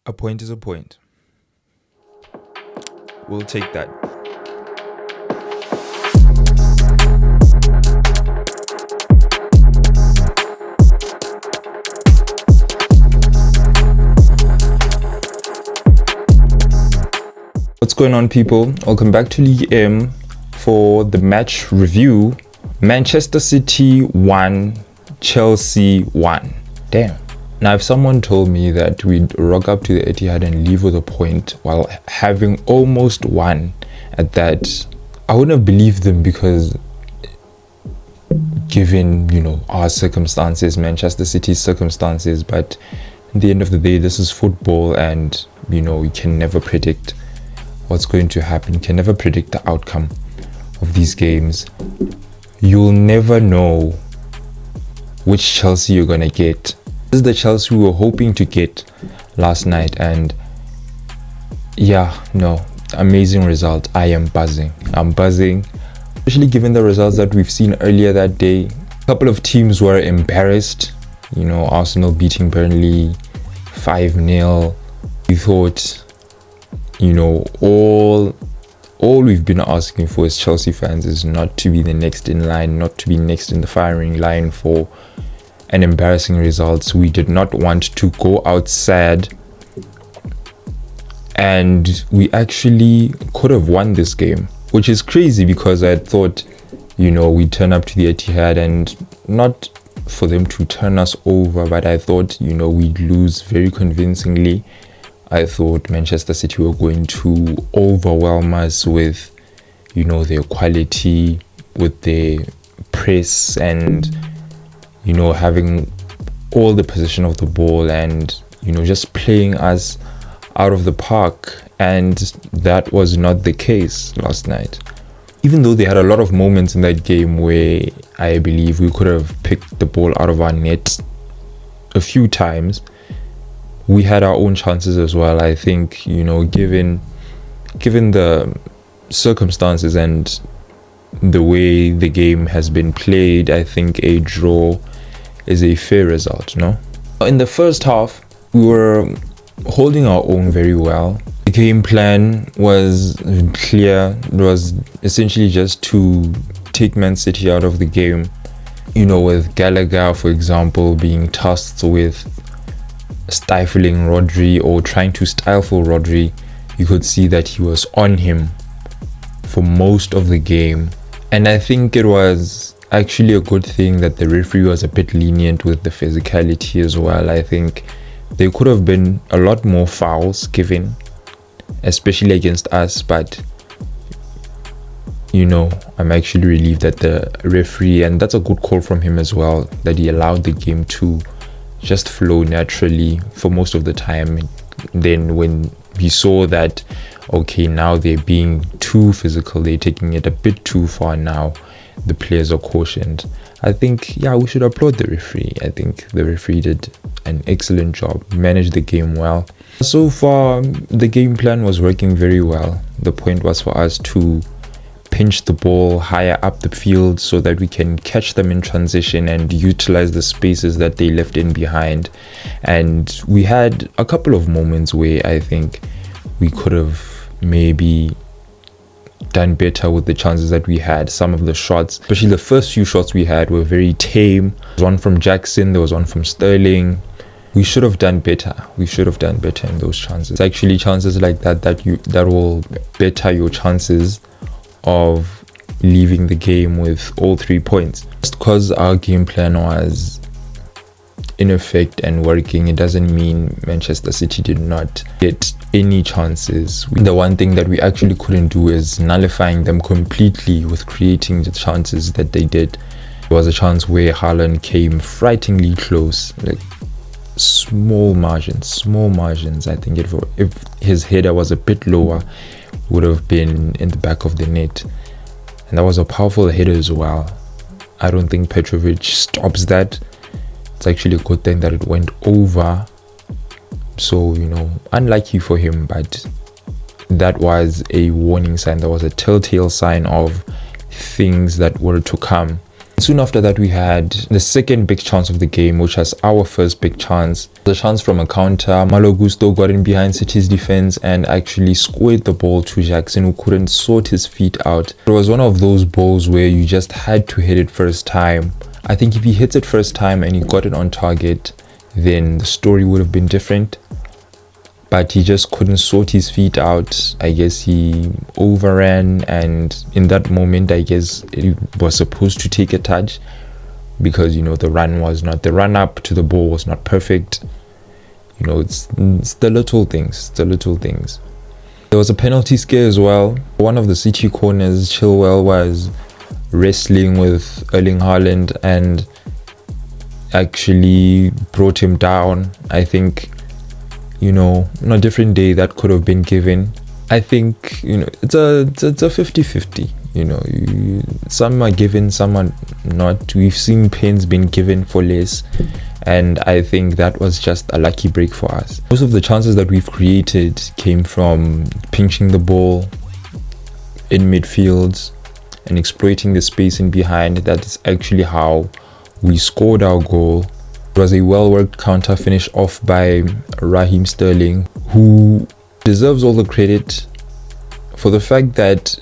A point is a point. We'll take that. What's going on, people? Welcome back to League M for the match review. Manchester City 1, Chelsea 1. Damn. Now, if someone told me that we'd rock up to the Etihad and leave with a point while having almost won at that, I wouldn't have believed them, because given, our circumstances, Manchester City's circumstances, but at the end of the day, this is football, and, we can never predict what's going to happen. You can never predict the outcome of these games. You'll never know which Chelsea you're going to get. This is the Chelsea we were hoping to get last night, and amazing result. I am buzzing. I'm buzzing, especially given the results that we've seen earlier that day. A couple of teams were embarrassed. Arsenal beating Burnley 5-0. We thought, all we've been asking for as Chelsea fans is not to be the next in line, not to be next in the firing line for an embarrassing result. We did not want to go out sad, and we actually could have won this game, which is crazy, because I thought, we'd turn up to the Etihad, and not for them to turn us over, but I thought, we'd lose very convincingly. I thought Manchester City were going to overwhelm us with, their quality, with their press, and, having all the possession of the ball, and, just playing us out of the park. And that was not the case last night. Even though they had a lot of moments in that game where I believe we could have picked the ball out of our net a few times, we had our own chances as well. I think, given the circumstances and the way the game has been played, I think a draw is a fair result, no? In the first half, we were holding our own very well. The game plan was clear. It was essentially just to take Man City out of the game. With Gallagher, for example, being tasked with stifling Rodri, or trying to stifle Rodri. You could see that he was on him for most of the game, and I think it was actually a good thing that the referee was a bit lenient with the physicality as well. I think there could have been a lot more fouls given, especially against us, but I'm actually relieved that the referee, and that's a good call from him as well, that he allowed the game to just flow naturally for most of the time. Then when we saw that, okay, now they're being too physical, they're taking it a bit too far now, the players are cautioned. I think, we should applaud the referee. I think the referee did an excellent job, managed the game well. So far, the game plan was working very well. The point was for us to pinch the ball higher up the field so that we can catch them in transition and utilize the spaces that they left in behind. And we had a couple of moments where I think we could have maybe done better with the chances that we had. Some of the shots, especially the first few shots we had, were very tame. There was one from Jackson, there was one from Sterling. We should have done better. We should have done better in those chances. It's actually chances like that will better your chances of leaving the game with all 3 points. Just because our game plan was in effect and working, it doesn't mean Manchester City did not get any chances. The one thing that we actually couldn't do is nullifying them completely with creating the chances that they did. There was a chance where Haaland came frighteningly close, like small margins. I think if his header was a bit lower, would have been in the back of the net, and that was a powerful header as well. I don't think Petrovic stops that. It's actually a good thing that it went over, so unlucky for him, but that was a warning sign. That was a telltale sign of things that were to come. Soon after that, we had the second big chance of the game, which was our first big chance. The chance from a counter. Malo Gusto got in behind City's defense and actually squared the ball to Jackson, who couldn't sort his feet out. It was one of those balls where you just had to hit it first time. I think if he hits it first time and he got it on target, then the story would have been different. But he just couldn't sort his feet out. I guess he overran, and in that moment, I guess it was supposed to take a touch because, the run up to the ball was not perfect. It's the little things. There was a penalty scare as well. One of the City corners, Chilwell was wrestling with Erling Haaland and actually brought him down. I think, on a different day that could have been given. I think, it's a 50-50. Some are given, some are not. We've seen pens being given for less, and I think that was just a lucky break for us. Most of the chances that we've created came from pinching the ball in midfield and exploiting the space in behind. That's actually how we scored our goal. It was a well-worked counter finish off by Raheem Sterling, who deserves all the credit for the fact that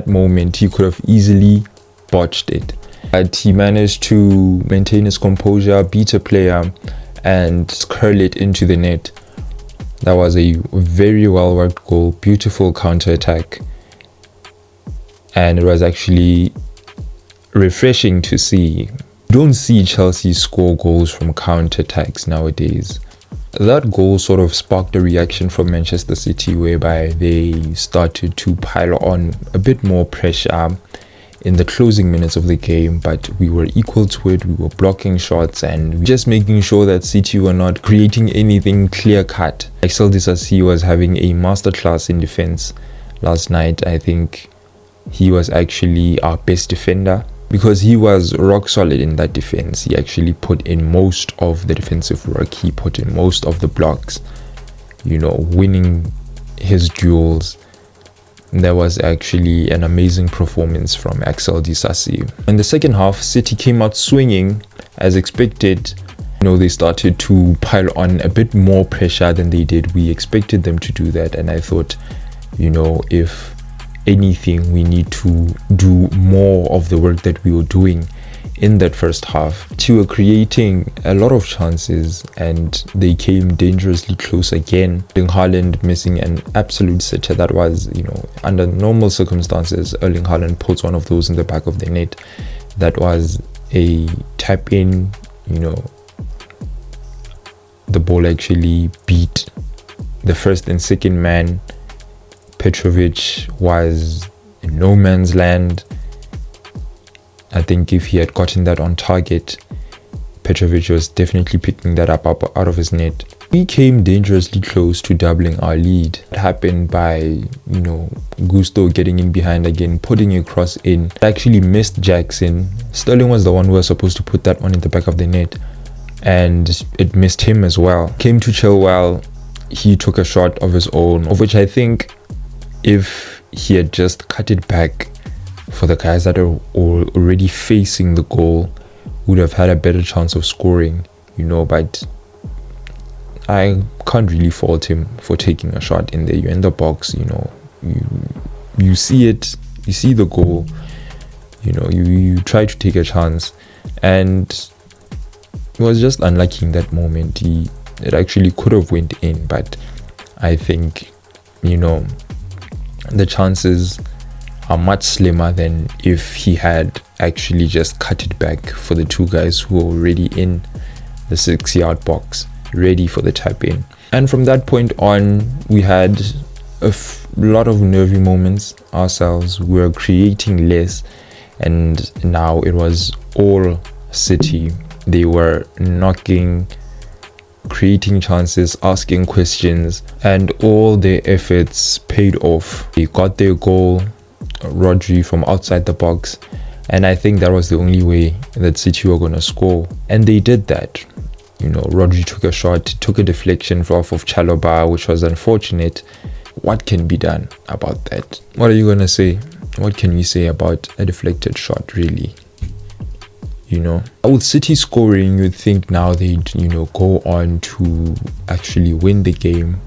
moment he could have easily botched it. But he managed to maintain his composure, beat a player, and curl it into the net. That was a very well-worked goal, beautiful counter-attack. And it was actually refreshing to see. Don't see Chelsea score goals from counter-attacks nowadays. That goal sort of sparked a reaction from Manchester City, whereby they started to pile on a bit more pressure in the closing minutes of the game, but we were equal to it. We were blocking shots and just making sure that City were not creating anything clear-cut. Axel Disasi was having a masterclass in defense last night. I think he was actually our best defender, because he was rock solid in that defense. He actually put in most of the defensive work. He put in most of the blocks, winning his duels. There was actually an amazing performance from Axel Disasi. In the second half, City came out swinging as expected. They started to pile on a bit more pressure than they did. We expected them to do that, and I thought, if anything, we need to do more of the work that we were doing in that first half. They were creating a lot of chances and they came dangerously close again. Erling Haaland missing an absolute sitter. That was, under normal circumstances, Erling Haaland puts one of those in the back of the net. That was a tap in, the ball actually beat the first and second man. Petrovic was in no man's land. I think if he had gotten that on target, Petrovic was definitely picking that up out of his net. We came dangerously close to doubling our lead. It happened by, Gusto getting in behind again, putting a cross in. It actually missed Jackson. Sterling was the one who was supposed to put that one in the back of the net, and it missed him as well. Came to Chilwell. He took a shot of his own, of which I think, if he had just cut it back for the guys that are already facing the goal, would have had a better chance of scoring, but I can't really fault him for taking a shot in there. You're in the box, you see it, you see the goal, you try to take a chance, and it was just unlucky in that moment. It actually could have went in, but I think, the chances are much slimmer than if he had actually just cut it back for the two guys who were already in the 6-yard box, ready for the tap in. And from that point on, we had a lot of nervy moments ourselves. We were creating less, and now it was all City. They were knocking, creating chances, asking questions, and all their efforts paid off. They got their goal, Rodri from outside the box, and I think that was the only way that City were going to score, and they did that. Rodri took a shot, took a deflection off of Chalobah, which was unfortunate. What can be done about that? What are you going to say? What can we say about a deflected shot, really? With City scoring, you'd think now they'd, go on to actually win the game.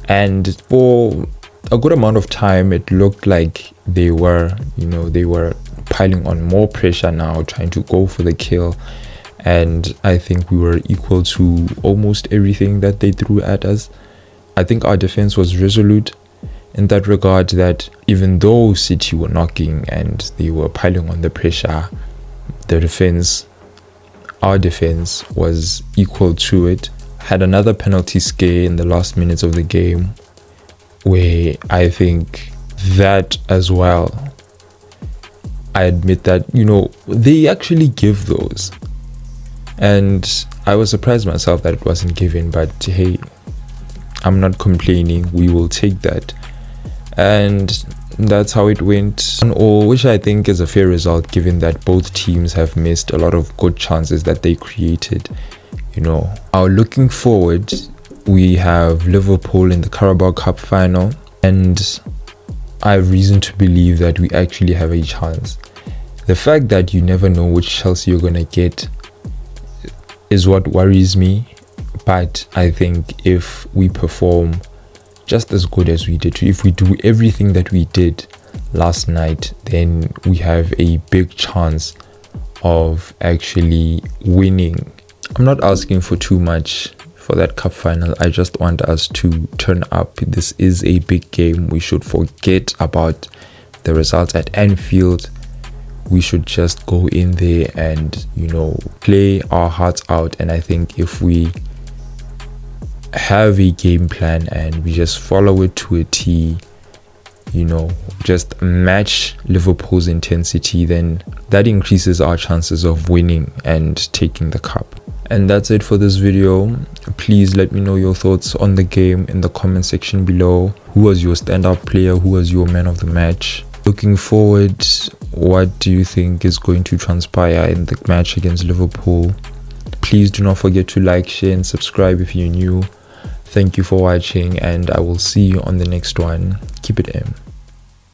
And for a good amount of time, it looked like they were piling on more pressure now, trying to go for the kill. And I think we were equal to almost everything that they threw at us. I think our defense was resolute in that regard, that even though City were knocking and they were piling on the pressure, our defense was equal to it. Had another penalty scare in the last minutes of the game, where I think that as well, I admit that, they actually give those. And I was surprised myself that it wasn't given, but hey, I'm not complaining. We will take that. And that's how it went on all, which I think is a fair result given that both teams have missed a lot of good chances that they created. Now looking forward, we have Liverpool in the Carabao Cup final, and I have reason to believe that we actually have a chance. The fact that you never know which Chelsea you're gonna get is what worries me, but I think if we perform just as good as we did, if we do everything that we did last night, then we have a big chance of actually winning. I'm not asking for too much for that cup final. I just want us to turn up. This is a big game. We should forget about the results at Anfield. We should just go in there and, play our hearts out. And I think if we have a game plan and we just follow it to a T, just match Liverpool's intensity, then that increases our chances of winning and taking the cup. And that's it for this video. Please let me know your thoughts on the game in the comment section below. Who was your standout player? Who was your man of the match? Looking forward, what do you think is going to transpire in the match against Liverpool? Please do not forget to like, share and subscribe if you're new. Thank you for watching, and I will see you on the next one. Keep it M.